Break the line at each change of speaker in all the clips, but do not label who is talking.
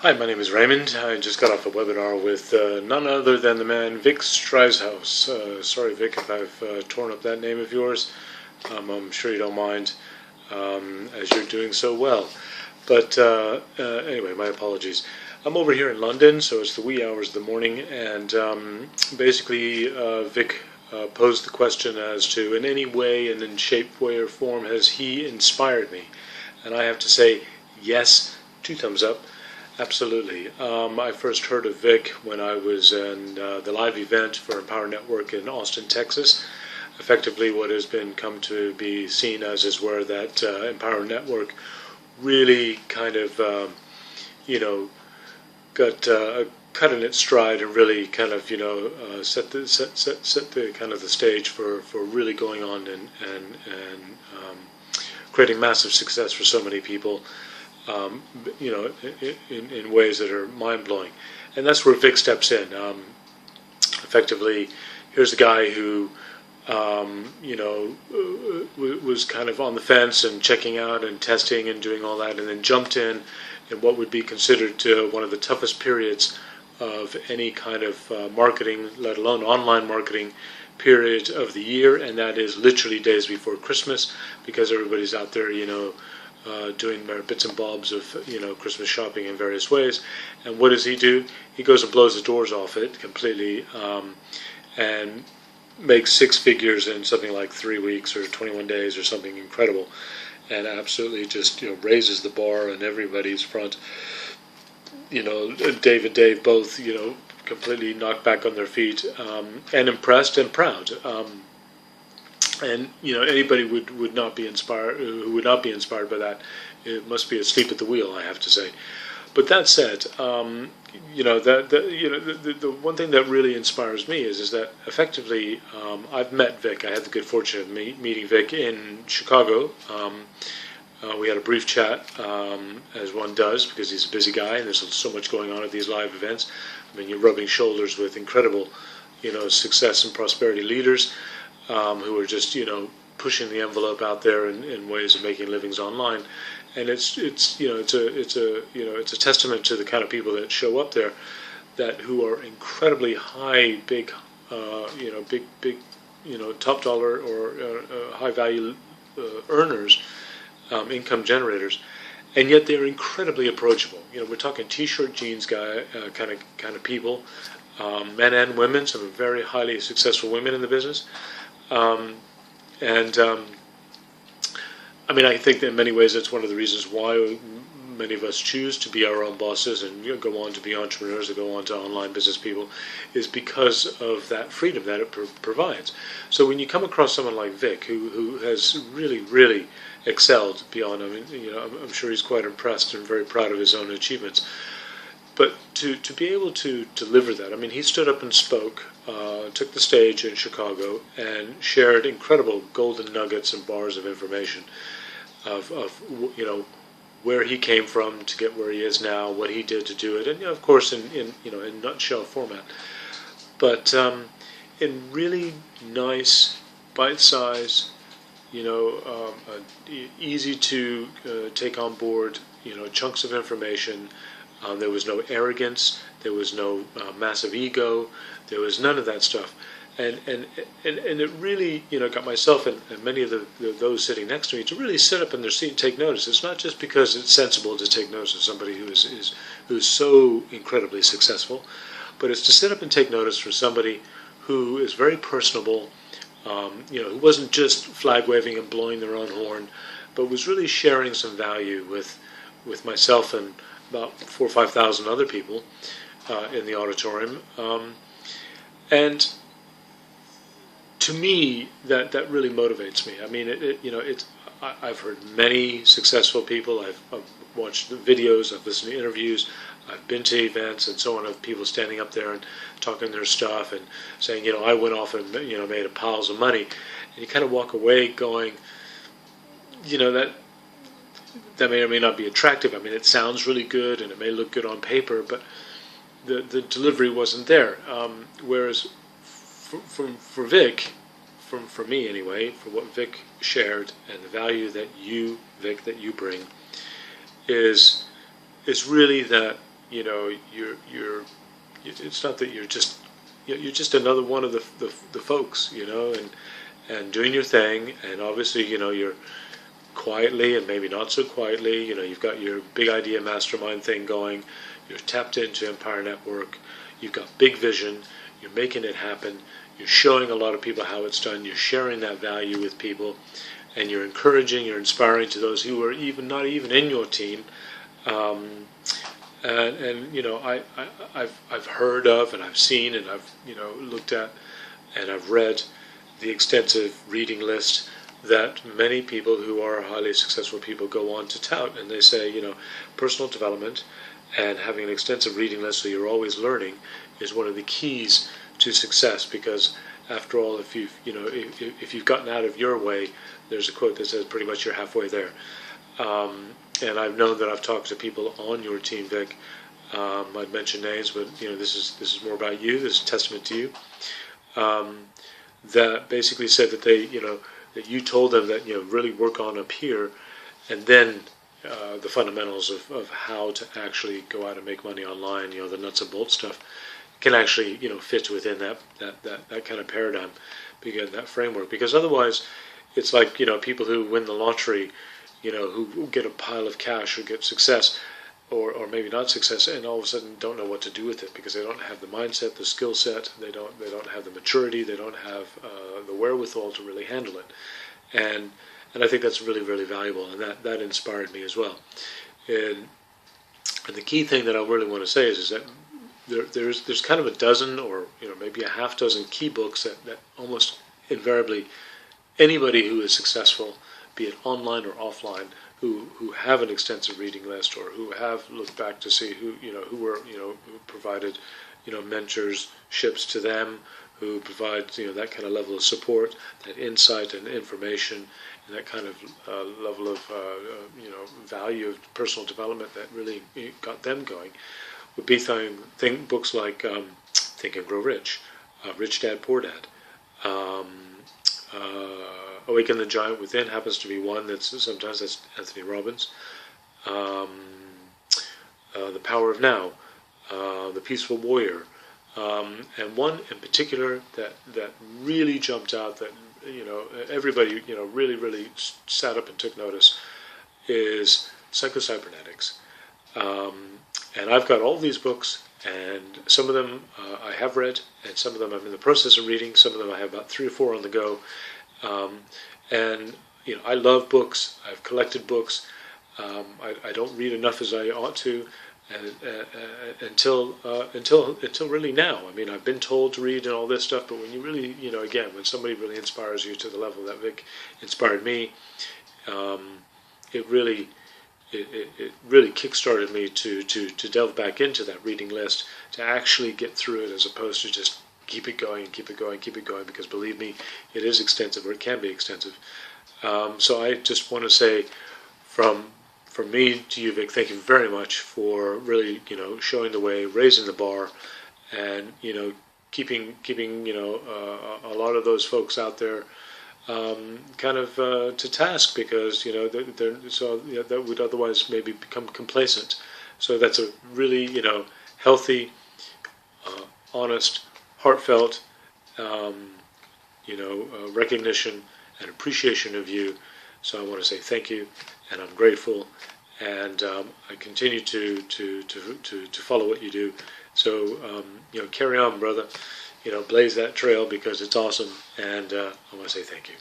Hi, my name is Raymond. I just got off a webinar with none other than the man Vick. Sorry, Vic, if I've torn up that name of yours. I'm sure you don't mind, as you're doing so well. But anyway, my apologies. I'm over here in London, so it's the wee hours of the morning, and basically Vic posed the question as to, in any way and in shape, way, or form, has he inspired me? And I have to say, yes, 2 thumbs up. Absolutely. I first heard of Vic when I was in the live event for Empower Network in Austin, Texas. Effectively, what has been come to be seen as is where that Empower Network really kind of, got cut in its stride and really kind of, set the kind of the stage for really going on and creating massive success for so many people. In ways that are mind-blowing. And that's where Vic steps in. Effectively, here's a guy who, was kind of on the fence and checking out and testing and doing all that, and then jumped in what would be considered one of the toughest periods of any kind of marketing, let alone online marketing, period of the year, and that is literally days before Christmas, because everybody's out there, doing their bits and bobs of Christmas shopping in various ways. And what does he do? He goes and blows the doors off it completely, and makes 6 figures in something like 3 weeks or 21 days or something incredible, and absolutely just raises the bar on everybody's front. Dave and Dave both completely knocked back on their feet, and impressed and proud. And anybody would not be inspired who would not be inspired by that. It must be asleep at the wheel, I have to say. But that said, the one thing that really inspires me is that effectively I've met Vic. I had the good fortune of meeting Vic in Chicago. We had a brief chat, as one does, because he's a busy guy and there's so much going on at these live events. I mean, you're rubbing shoulders with incredible, success and prosperity leaders. Who are just pushing the envelope out there in ways of making livings online, and it's a testament to the kind of people that show up there, who are incredibly high, big top dollar or high value earners, income generators, and yet they're incredibly approachable. We're talking t-shirt, jeans guy kind of people, men and women, some very highly successful women in the business. I think that in many ways that's one of the reasons why many of us choose to be our own bosses and go on to be entrepreneurs, or go on to online business people, is because of that freedom that it provides. So when you come across someone like Vic, who has really, really excelled beyond, I'm sure he's quite impressed and very proud of his own achievements. But to be able to deliver that, he stood up and spoke, took the stage in Chicago and shared incredible golden nuggets and bars of information of where he came from to get where he is now, what he did to do it, and of course in nutshell format, but in really nice, bite-sized, easy to take on board, chunks of information. There was no arrogance. There was no massive ego. There was none of that stuff, and it really got myself and many of those sitting next to me to really sit up in their seat and take notice. It's not just because it's sensible to take notice of somebody who is so incredibly successful, but it's to sit up and take notice for somebody who is very personable, who wasn't just flag waving and blowing their own horn, but was really sharing some value with myself and about 4,000 or 5,000 other people in the auditorium, and to me that really motivates me. I've heard many successful people. I've watched the videos. I've listened to interviews. I've been to events and so on of people standing up there and talking their stuff and saying, I went off and made a piles of money, and you kind of walk away going, that may or may not be attractive. It sounds really good and it may look good on paper, but the delivery wasn't there. Whereas for Vic, for me anyway, for what Vic shared and the value that you, Vic, that you bring, is really that it's not that you're just another one of the folks, and doing your thing, and obviously, you're quietly and maybe not so quietly, you've got your big idea mastermind thing going, you're tapped into Empire Network, you've got big vision, you're making it happen, you're showing a lot of people how it's done, you're sharing that value with people, and you're encouraging, you're inspiring to those who are not even in your team. I've heard of, and I've seen, and I've looked at, and I've read the extensive reading list that many people who are highly successful people go on to tout, and they say, personal development and having an extensive reading list so you're always learning is one of the keys to success, because after all, if you've gotten out of your way, there's a quote that says pretty much you're halfway there. And I've known that I've talked to people on your team, Vic. I'd mention names, but this is more about you. This is a testament to you. That basically said that that you told them that really work on up here, and then the fundamentals of how to actually go out and make money online. The nuts and bolts stuff can actually fit within that kind of paradigm, because that framework. Because otherwise, it's like people who win the lottery, who get a pile of cash or get success, or maybe not success, and all of a sudden don't know what to do with it because they don't have the mindset, the skill set, they don't have the maturity, they don't have the wherewithal to really handle it, and I think that's really, really valuable, and that inspired me as well. And the key thing that I really want to say is that there's kind of a dozen or maybe a half dozen key books that almost invariably anybody who is successful, be it online or offline, who have an extensive reading list or who have looked back to see who provided mentorships to them, who provide that kind of level of support, that insight and information, and that kind of level of value of personal development that really got them going, would be books like Think and Grow Rich, Rich Dad Poor Dad. Awaken the Giant Within happens to be one that's Anthony Robbins. The Power of Now, The Peaceful Warrior, and one in particular that really jumped out, that everybody really sat up and took notice, is Psycho-Cybernetics. And I've got all these books, and some of them I have read, and some of them I'm in the process of reading. Some of them I have about 3 or 4 on the go. And I love books. I've collected books. I don't read enough as I ought to, until really now. I mean, I've been told to read and all this stuff, but when you really, again, when somebody really inspires you to the level that Vic inspired me, it really kick-started me to delve back into that reading list, to actually get through it, as opposed to just keep it going, because believe me, it is extensive, or it can be extensive. So I just want to say, from me to you, Vic, thank you very much for really, showing the way, raising the bar, and keeping a lot of those folks out there to task, because that would otherwise maybe become complacent. So that's a really healthy, honest, heartfelt recognition and appreciation of you. So I want to say thank you, and I'm grateful, and I continue to follow what you do. So carry on, brother. Blaze that trail, because it's awesome, and I want to say thank you.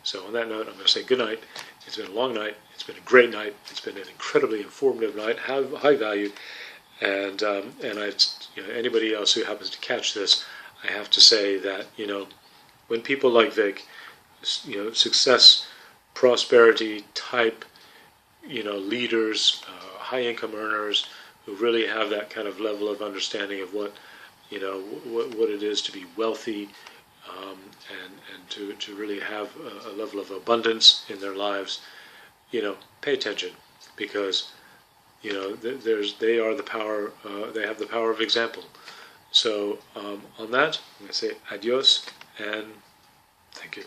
So on that note, I'm going to say good night. It's been a long night. It's been a great night. It's been an incredibly informative night, high value, and anybody else who happens to catch this, I have to say that when people like Vic, success, prosperity type, leaders, high income earners, who really have that kind of level of understanding of what it is to be wealthy, and to really have a level of abundance in their lives, pay attention, because they are the power. They have the power of example. So on that, I'm going to say adios and thank you.